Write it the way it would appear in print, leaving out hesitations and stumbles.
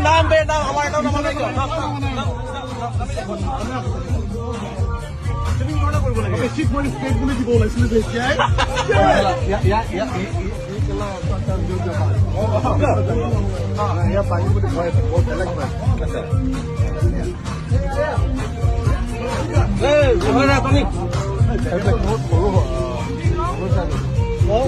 নাম বেটা আমার এটাও নাম নাই তুমি কোনটা করব লাগে বেশি করে স্টেট গুলো দিব লাইসেন্স দেখি या पानी को बहुत अलग बात ए बोला पानी बहुत बड़ो हो